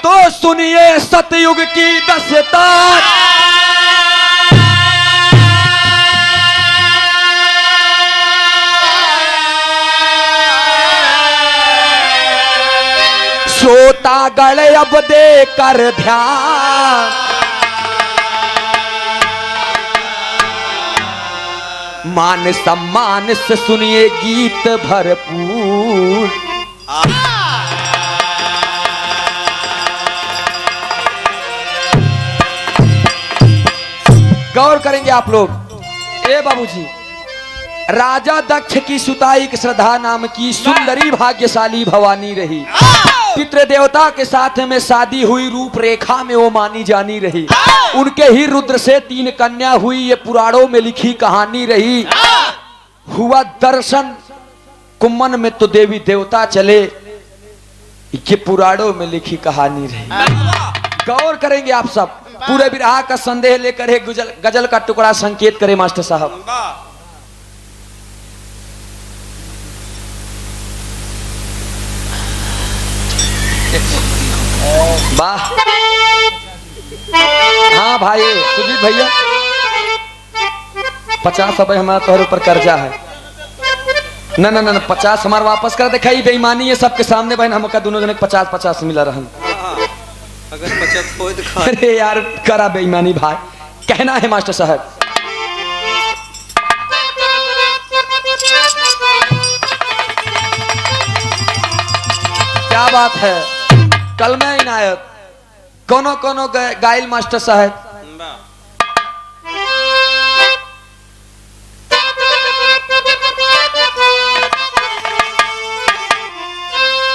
तो सुनिए सतयुग की दस्तार। श्रोता गण अब दे कर ध्यान, मान सम्मान से सुनिए गीत भरपूर। गौर करेंगे आप लोग। ए बाबूजी, राजा दक्ष की सुता एक श्रद्धा नाम की सुंदरी भाग्यशाली भवानी रही। पितृ देवता के साथ में शादी हुई, रूप रेखा में वो मानी जानी रही। उनके ही रुद्र से 3 कन्या हुई, ये पुराणों में लिखी कहानी रही। हुआ दर्शन कुम्मन में तो देवी देवता चले, ये पुराणों में लिखी कहानी रही। गौर करेंगे आप सब। पूरे विरह का संदेह लेकर एक गजल का टुकड़ा संकेत करे मास्टर साहब। वाह, हाँ भाई सुजीत भैया, 50 अब हमारा तोहरे ऊपर कर्जा है। न न न 50 हमारा वापस कर देखा। बेईमानी है सबके सामने बहन, हमका दोनों जने 50-50 मिला रहन। अगर 50 हो तो अरे यार करा बेईमानी भाई, कहना है मास्टर साहब। क्या बात है, कल में इनायत कोनो कोनो गाइल मास्टर साहब।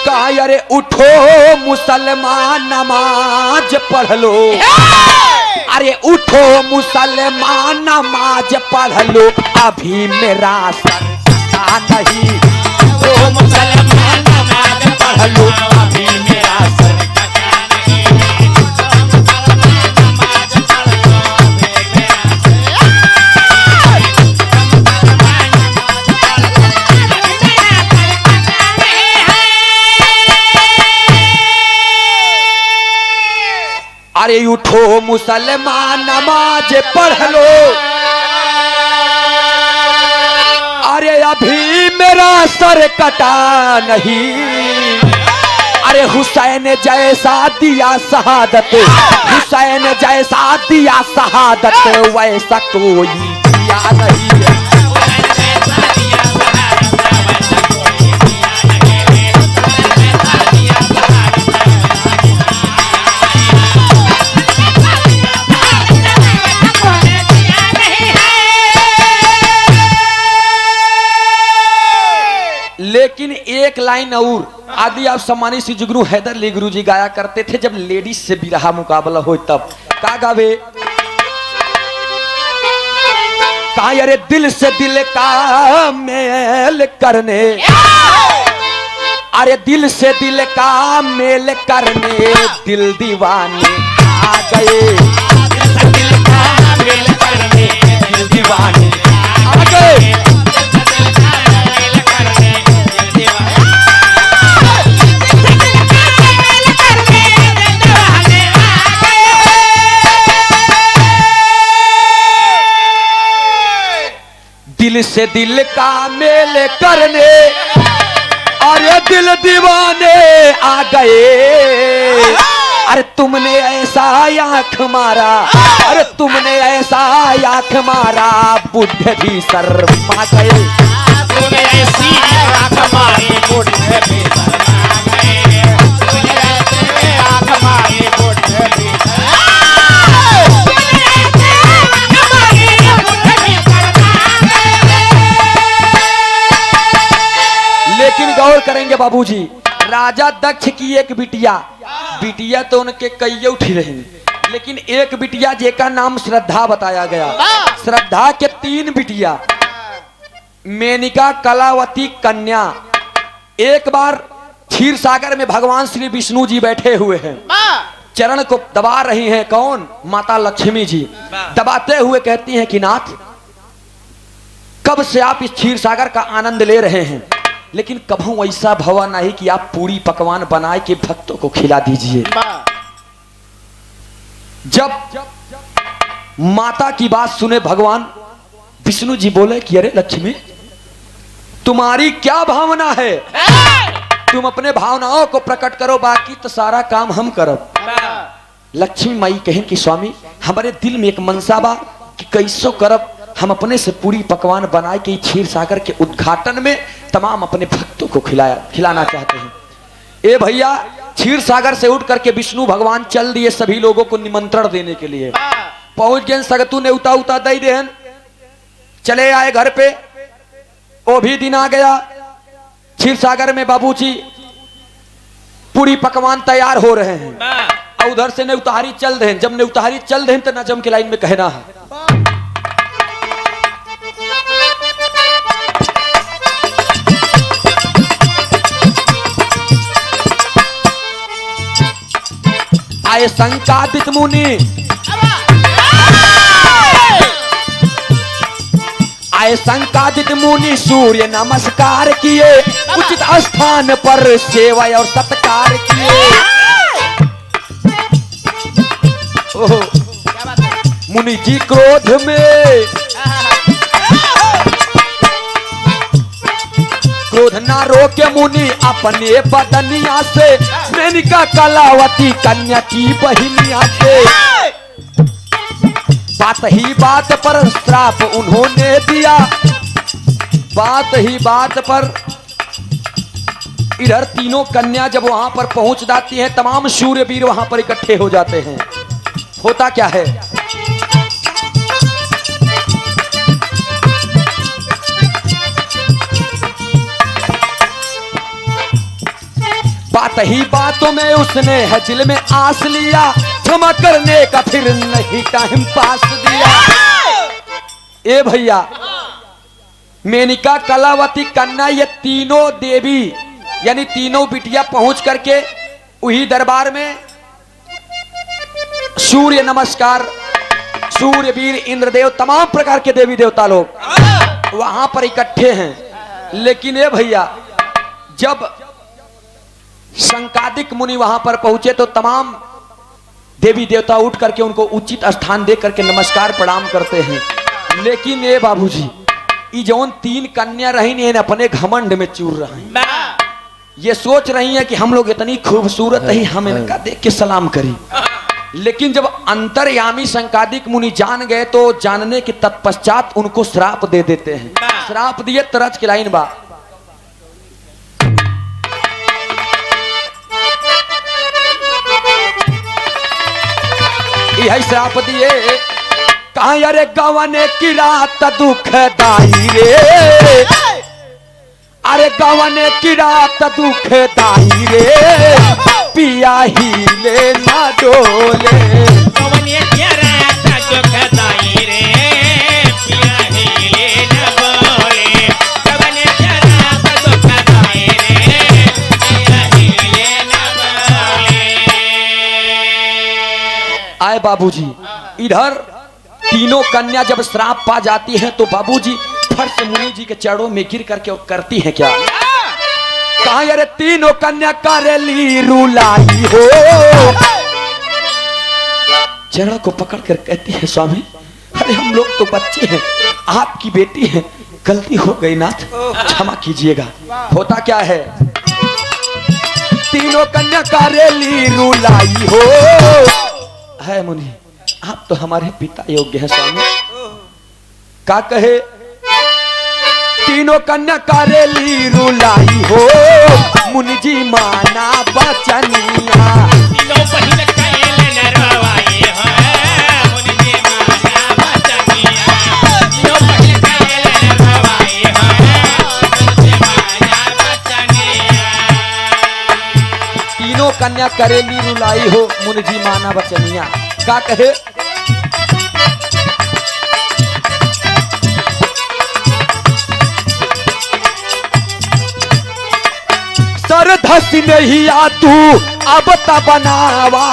कहा अरे उठो मुसलमान नमाज पढ़ लो, अरे उठो मुसलमान नमाज पढ़ लो, अभी मेरा सर नहीं। ओ मुसलमान नमाज पढ़ लो, अभी मेरा सर। अरे उठो मुसलमान नमाज पढ़ लो, अरे अभी मेरा सर कटा नहीं। अरे हुसैन जैसा दिया शहादत, हुसैन जैसा दिया शहादत, वैसा कोई दिया नहीं। लेकिन एक लाइन और आदि आप सम्मानित श्री जुगनू हैदर अली गुरु जी गाया करते थे जब लेडीज से बिरहा मुकाबला हो, तब का गावे। का अरे दिल से दिल का मेल करने, अरे दिल से दिल का मेल करने दिल दीवाने आ गए। दिल से दिल का मेल करने दिल दीवाने आ गए। दिल से दिल का मेल करने, अरे दिल दीवाने आ गए। अरे तुमने ऐसा आँख मारा, अरे तुमने ऐसा आँख मारा, बुद्ध भी शर्मा गए। तुमने ऐसी आँख मारी, बुद्ध भी शर्मा गए। तुमने ऐसी आँख मारी, बुद्ध भी लेकिन गौर करेंगे बाबूजी, राजा दक्ष की एक बिटिया तो उनके कई उठी रही, लेकिन एक बिटिया जेका नाम श्रद्धा बताया गया। श्रद्धा के 3 बिटिया, मेनिका, कलावती, कन्या। एक बार क्षीर सागर में भगवान श्री विष्णु जी बैठे हुए हैं, चरण को दबा रही हैं। कौन? माता लक्ष्मी जी। दबाते हुए कहती हैं कि नाथ, कब से आप इस क्षीर सागर का आनंद ले रहे हैं, लेकिन कभी ऐसा भवा नहीं कि आप पूरी पकवान बनाए के भक्तों को खिला दीजिए। जब माता की बात सुने भगवान विष्णु जी बोले कि अरे लक्ष्मी, तुम्हारी क्या भावना है, तुम अपने भावनाओं को प्रकट करो, बाकी तो सारा काम हम करब। लक्ष्मी माई कहें कि स्वामी, हमारे दिल में एक मनसा बा कि कैसो करब, हम अपने से पूरी पकवान बनाए के क्षीर सागर के उद्घाटन में तमाम अपने भक्तों को खिलाना चाहते हैं। ए भैया, क्षीर सागर से उठ करके विष्णु भगवान चल दिए सभी लोगों को निमंत्रण देने के लिए। पहुंच गए, सगतू ने उता दई देहन, चले आए घर पे। वो भी दिन आ गया, क्षीर सागर में बाबूजी पूरी पकवान तैयार हो रहे हैं। और उधर से नेउतारी चल दें, जब नेउतारी चल दें तो नजम के लाइन में कहना है, आए संकादित मुनि, आए संकादित मुनि सूर्य नमस्कार किए, उचित स्थान पर सेवा और सत्कार किए। ओहो, मुनि जी क्रोध में, क्रोध ना रोके मुनि अपने बदनिया से, मेनका कलावती कन्या की बहिनिया से। बात ही बात पर श्राप उन्होंने दिया, बात ही बात पर। इधर तीनों कन्या जब वहां पर पहुंच जाती हैं, तमाम शूरवीर वहां पर इकट्ठे हो जाते हैं। होता क्या है, बात ही बातों में उसने है दिल में आस लिया, क्षमा करने का फिर नहीं टाइम पास दिया। ए भैया, मेनका कलावती कन्या ये तीनों देवी यानी तीनों बिटिया पहुंच करके वही दरबार में सूर्य नमस्कार, सूर्यवीर, इंद्रदेव, तमाम प्रकार के देवी देवता लोग वहां पर इकट्ठे हैं। लेकिन ए भैया, जब संकादिक मुनि वहां पर पहुंचे तो तमाम देवी देवता उठ करके उनको उचित स्थान दे करके नमस्कार प्रणाम करते हैं। लेकिन ये बाबूजी, ये जौन तीन कन्या रही ने अपने घमंड में चूर रही, ये सोच रही है कि हम लोग इतनी खूबसूरत है, हम इनका देख के सलाम करी। लेकिन जब अंतर्यामी संकादिक मुनि जान गए तो जानने के तत्पश्चात उनको श्राप दे देते हैं। श्राप दिए तरज की लाइन बा, यही श्राप दिए, कहा अरे गवने की रात दुखदाई रे, अरे गवने की रात दुखदाई रे, पिया ही ले ना डोले। गवने की रात दुखदाई रे, पिया ही ले ना डोले। गवने की रात दुखदाई रे, पिया ही ले ना डोले। आए बाबूजी, इधर तीनों कन्या जब श्राप पा जाती हैं तो बाबूजी फर्श मुनि जी के चरणों में गिर करके और करती हैं क्या, कहा अरे तीनों कन्या करेली रुलाई हो, चरण को पकड़ कर कहती है स्वामी, अरे हम लोग तो बच्चे हैं, आपकी बेटी है, गलती हो गई नाथ, क्षमा कीजिएगा। होता क्या है, तीनों कन्या करेली रुलाई हो, है मुनि आप तो हमारे पिता योग्य हैं स्वामी। का कहे, तीनों कन्या करेली रुलाई हो, मुनि जी माना बचनिया। तीनों बहिन कैल न रवाई हो, मुनि जी माना बचनिया। तीनों बहिन कैल न रवाई हो, मुनि जी माना बचनिया। तीनों कन्या करेली रुलाई हो, मुनि जी माना बचनिया। का कहे, सरधस नहीं आ तू अब त बनावा,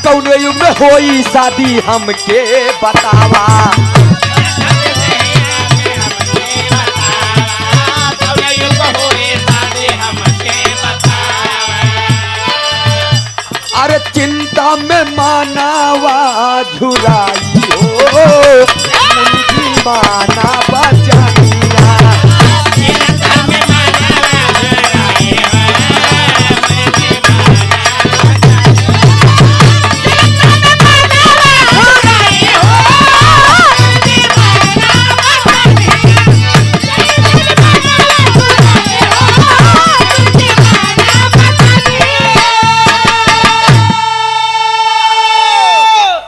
कौन युग में होई शादी हमके बतावा। अरे चिंता में मानावा झुराई हो मुनि माना बचानिया।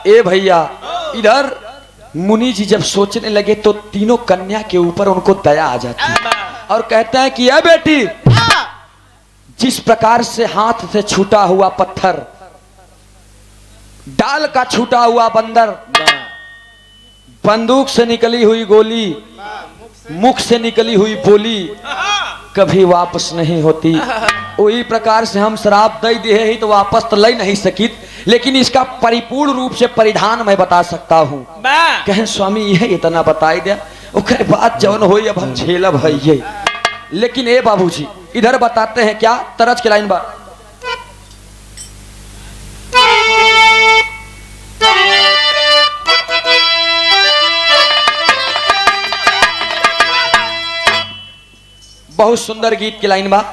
ए भैया, इधर मुनि जी जब सोचने लगे तो तीनों कन्या के ऊपर उनको दया आ जाती है और कहते हैं कि ए बेटी, जिस प्रकार से हाथ से छूटा हुआ पत्थर, डाल का छूटा हुआ बंदर, बंदूक से निकली हुई गोली, मुख से निकली हुई बोली कभी वापस नहीं होती, वही प्रकार से हम शराब दे दिए ही तो वापस तो ले नहीं सकी, लेकिन इसका परिपूर्ण रूप से परिधान मैं बता सकता हूँ। कहें स्वामी यह इतना बताई दिया, उसके बाद जौन हो अब हम झेलब है ये। लेकिन ए बाबूजी इधर बताते हैं क्या, तरज के लाइन बात। बहुत सुंदर गीत की लाइन बा।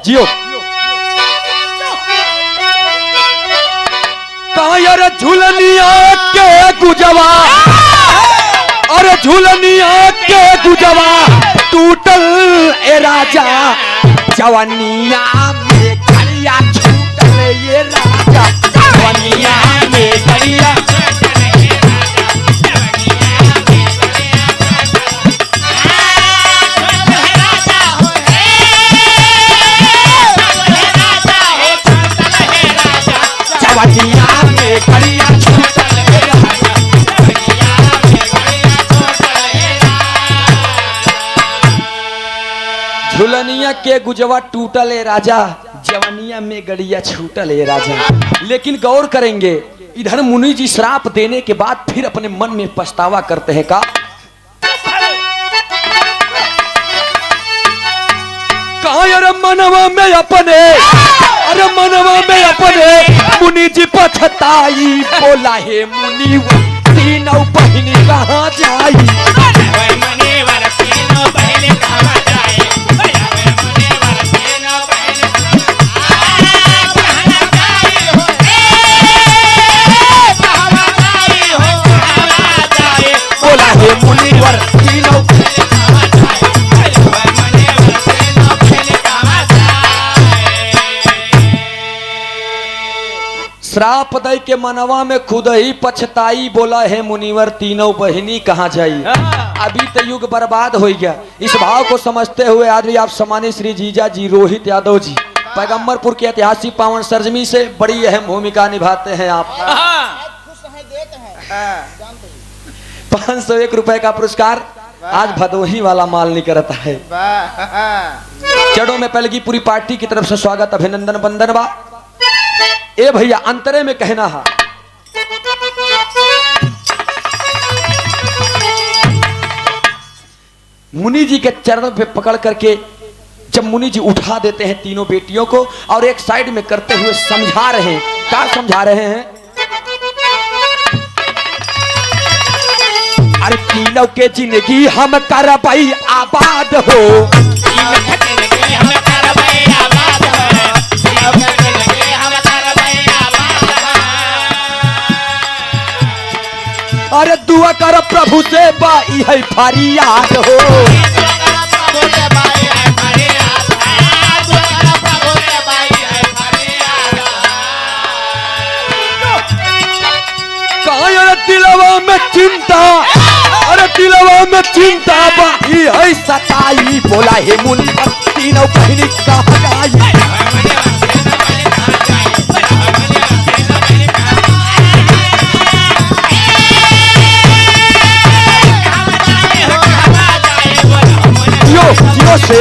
जियो कायर झुलनिया के गुजवा, और झुलनिया के गुजवा टूटल ए राजा, जवानिया में करिया छूटल ये राजा, जवानिया में करिया। झुलनिया के गुजवा टूटल ए राजा, जवानिया में गड़िया छूटल ए राजा। लेकिन गौर करेंगे, इधर मुनि जी श्राप देने के बाद फिर अपने मन में पछतावा करते हैं का, अरे मनवा में अपने, अरे मनवा में अपने मुनि जी पछताई, बोला हे मुनि तीनों बहिनी कहाँ जाई, बोला हे मुनिवर तीनों। श्राप दई के मनवा में खुद ही पछताई, बोला है मुनिवर तीनों बहिनी कहाँ जाई। अभी तो युग बर्बाद हो गया। इस भाव को समझते हुए आज भी आप सम्मानित श्री जीजा जी रोहित यादव जी पैगंबरपुर के ऐतिहासिक पावन सरजमी से बड़ी अहम भूमिका निभाते हैं आप। 501 रुपए का पुरस्कार आज भदोही वाला माल निकलता है। चढ़ो में पहले की पूरी पार्टी की तरफ से स्वागत अभिनंदन बंदन बा। ए भैया अंतरे में कहना है, मुनि जी के चरणों पे पकड़ करके जब मुनि जी उठा देते हैं तीनों बेटियों को और एक साइड में करते हुए समझा रहे हैं, क्या समझा रहे हैं, अरे तीनों के जिंदगी हम करबई आबाद हो, अरे दुआ कर प्रभु से बाई है फरियाद हो, दिलवा में चिंता, अरे दिलवा में चिंता बाई है सताई, बोला हे मुनि तीनों बहिनी कहाँ जाई, जियो से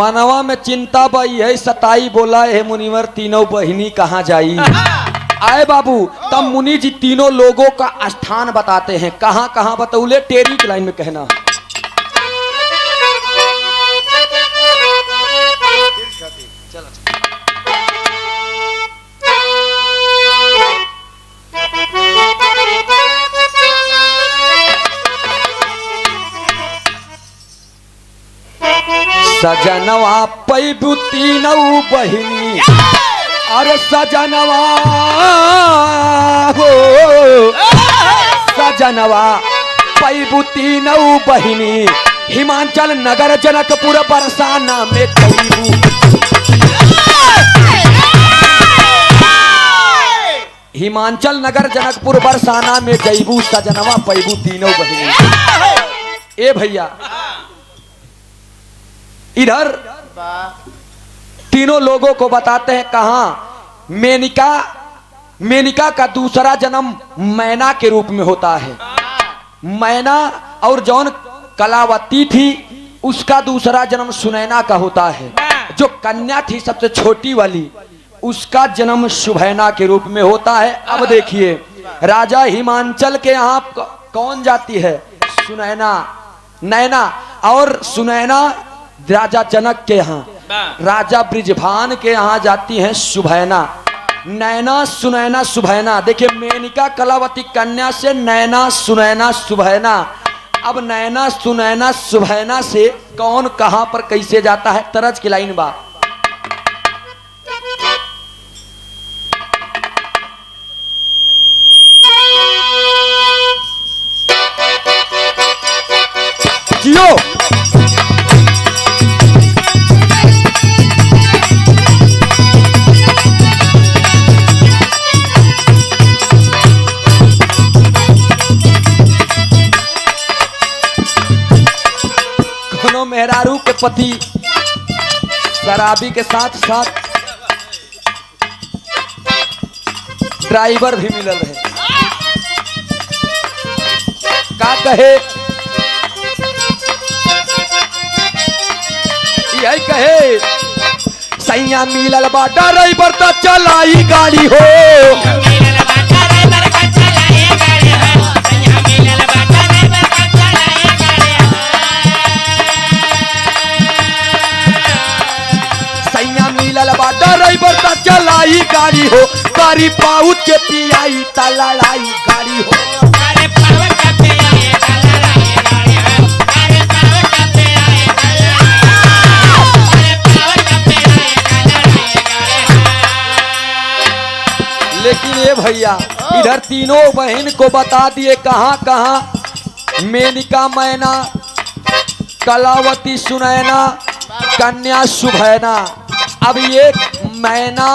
मनवा में चिंता बई है सताई, बोला है मुनिवर तीनों बहिनी कहाँ जाई। आए बाबू, तब मुनि जी तीनों लोगों का स्थान बताते हैं। कहाँ कहाँ बतौले, टेरी की लाइन में कहना। सजनवा पैबू तीनों बहिनी, अरे सजनवा हो, सजनवा पैबू तीनों बहिनी, हिमाचल नगर जनकपुर बरसाना में पैबू। हिमाचल नगर जनकपुर बरसाना में जैबू, सजनवा पैबू तीनों बहिनी। ए भैया, इधर तीनों लोगों को बताते हैं कहाँ। मेनिका का दूसरा जन्म मैना के रूप में होता है। मैना और जौन कलावती थी उसका दूसरा जन्म सुनैना का होता है। जो कन्या थी सबसे छोटी वाली, उसका जन्म शुभैना के रूप में होता है। अब देखिए, राजा हिमांचल के यहाँ कौन जाती है? सुनैना, नैना। और सुनैना राजा जनक के यहाँ, राजा ब्रिजभान के यहाँ जाती हैं शुभैना। नैना, सुनैना, शुभैना। देखिए, मेनिका कलावती कन्या से नैना, सुनैना, शुभैना। अब नैना, सुनैना, शुभैना से कौन कहां पर कैसे जाता है, तरज की लाइन बा। जियो मेहरारू के पति शराबी के साथ साथ ड्राइवर भी मिलल रहे। का कहे, यही कहे, सैया मिलल बा ड्राइवर तो चलाई गाड़ी हो। ड्राइवर ता चलाई गाड़ी हो, कारी पाउच के पियाई ता लड़ाई गाड़ी हो। कारी पाउच के पियाई ता लड़ाई गाड़ी हो, कारी पाउच के पियाई ता लड़ाई गाड़ी हो। लेकिन ये भैया, इधर तीनों बहन को बता दिए कहाँ कहाँ। मेनिका, मैना, कलावती, सुनैना, कन्या, शुभैना। अब ये मैना,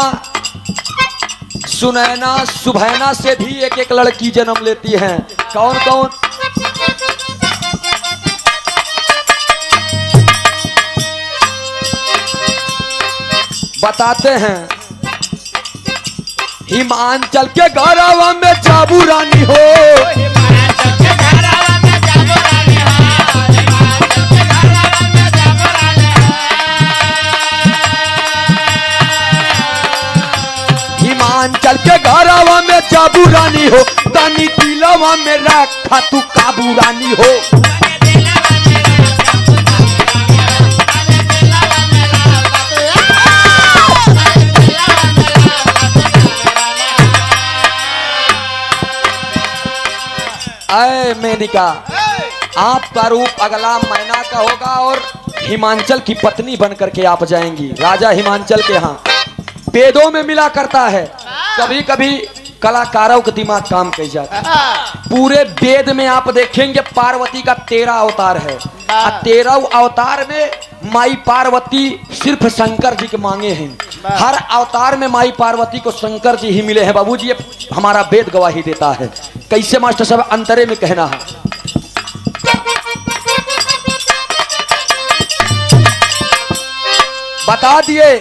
सुनैना, शुभैना से भी एक एक लड़की जन्म लेती हैं। कौन कौन? बताते हैं। हिमांचल के गौरव में जाबू रानी हो, हिमांचल के घरवा में जाबू रानी हो, तानी दिलवा में रखा तू काबू रानी हो। आए मेनिका, आपका रूप अगला मैना का होगा और हिमांचल की पत्नी बनकर के आप जाएंगी। राजा हिमांचल के यहाँ वेदों में मिला करता है। कभी कभी कलाकारों का दिमाग काम कर जाता है। पूरे वेद में आप देखेंगे पार्वती का 13 अवतार है। 13 अवतार में माई पार्वती सिर्फ शंकर जी के मांगे हैं। हर अवतार में माई पार्वती को शंकर जी ही मिले हैं। बाबूजी, ये हमारा वेद गवाही देता है। कैसे मास्टर साहब, अंतरे में कहना है। बता दिए,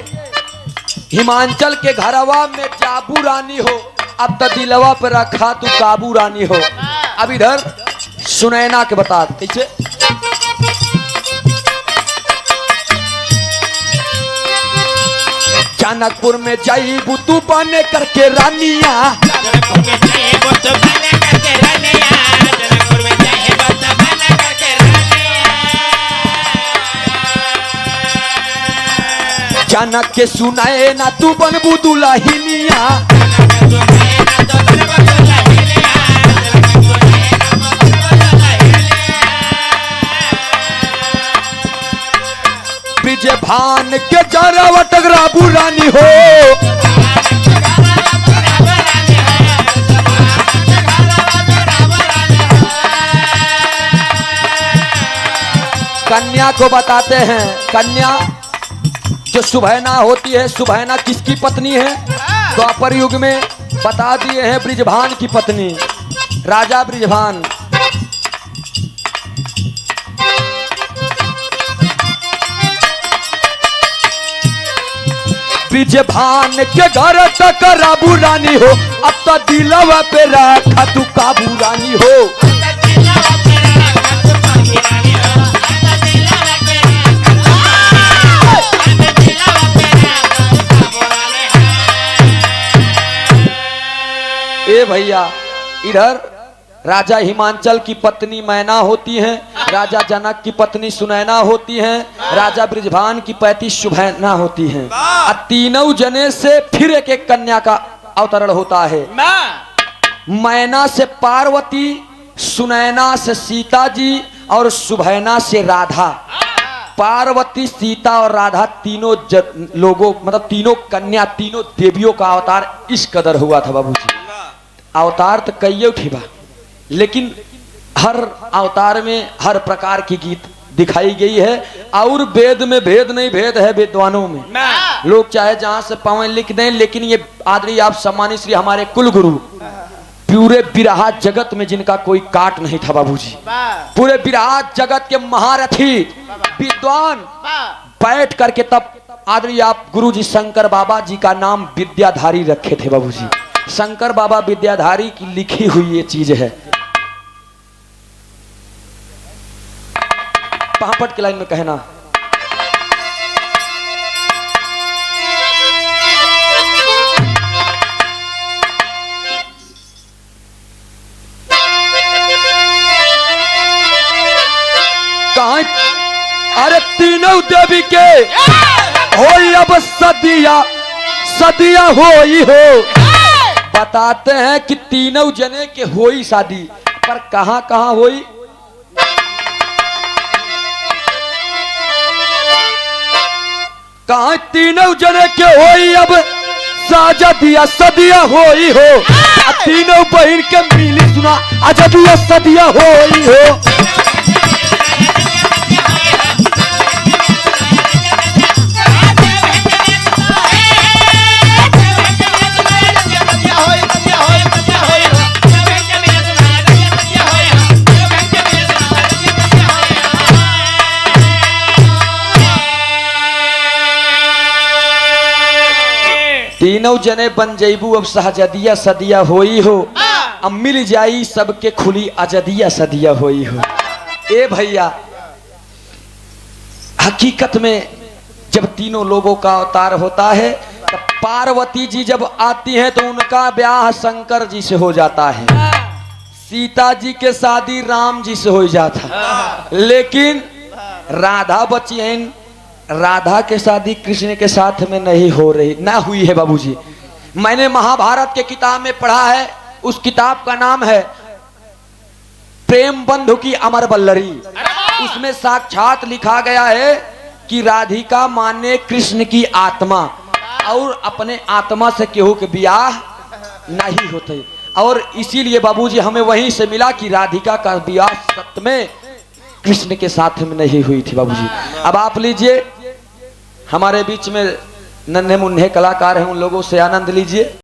हिमांचल के घरवा में जाबू रानी हो, अब तो दिलवा पे रखा तू काबू रानी हो। अब इधर सुनैना के बता कैसे। जनकपुर में जाइबू तू बने करके रानिया, जनकपुर में जाए वो तो बना करके रानिया, जनकपुर में जाए वो तो बना करके रानिया। जनक के सुनाए ना तू बनबू दुल्हनिया, ब्रिज भान के जरा टगरा बुरानी हो, कन्या को बताते हैं। कन्या जो सुभैना होती है, सुभैना किसकी पत्नी है? द्वापर युग में बता दिए हैं, ब्रिजभान की पत्नी, राजा ब्रिजभान। ब्रिजभान के घर टकरा बुरानी हो, अब तो दिलवा पे रखा तू काबू रानी हो। ए भैया, इधर राजा हिमांचल की पत्नी मैना होती हैं, राजा जनक की पत्नी सुनैना होती हैं, राजा ब्रिजभान की पति सुभैना होती हैं। और तीनों जने से फिर एक एक कन्या का अवतरण होता है। मैना से पार्वती, सुनैना से सीता जी और सुभैना से राधा। पार्वती, सीता और राधा तीनों लोगों मतलब तीनों कन्या, तीनों देवियों का अवतार इस कदर हुआ था बाबूजी। अवतार तो कई उठी बा, लेकिन हर अवतार में हर प्रकार की गीत दिखाई गई है। और वेद में भेद नहीं, भेद है विद्वानों में। लोग चाहे जहां से पावे लिख दें, लेकिन ये आदरी आप सम्मानित श्री हमारे कुल गुरु, पूरे बिरहा जगत में जिनका कोई काट नहीं था बाबूजी, पूरे बिरहा जगत के महारथी विद्वान बैठ करके तब आदरी आप गुरु जी शंकर बाबा जी का नाम विद्याधारी रखे थे बाबूजी। शंकर बाबा विद्याधारी की लिखी हुई ये चीज है। पापट की लाइन में कहना, कहा अरे तीनों देवी के होई अब सदिया सदिया होई हो। बताते हैं कि तीनों जने के होई शादी, पर कहां कहां होई? कहा तीनों जने के होई अब साजदिया सदिया होई हो। तीनों बहन के मिली सुना अजदिया सदिया होई हो। तीनों जने बन जैबू अब सहजदिया सदिया होई हो। अब मिल जाई सबके खुली अजदिया सदिया होई हो। ए भैया, हकीकत में जब तीनों लोगों का अवतार होता है, तब पार्वती जी जब आती हैं तो उनका ब्याह शंकर जी से हो जाता है, सीता जी के शादी राम जी से हो जाता। लेकिन राधा बची हैं, राधा के शादी कृष्ण के साथ में नहीं हो रही, ना हुई है बाबूजी। मैंने महाभारत के किताब में पढ़ा है, उस किताब का नाम है प्रेम बंधु की अमर बल्लरी। उसमें साक्षात लिखा गया है कि राधिका माने कृष्ण की आत्मा, और अपने आत्मा से केहू के ब्याह नहीं होते। और इसीलिए बाबूजी हमें वहीं से मिला कि राधिका का ब्याह सत्य में कृष्ण के साथ में नहीं हुई थी बाबूजी। अब आप लीजिए, हमारे बीच में नन्हे मुन्ने कलाकार हैं, उन लोगों से आनंद लीजिए।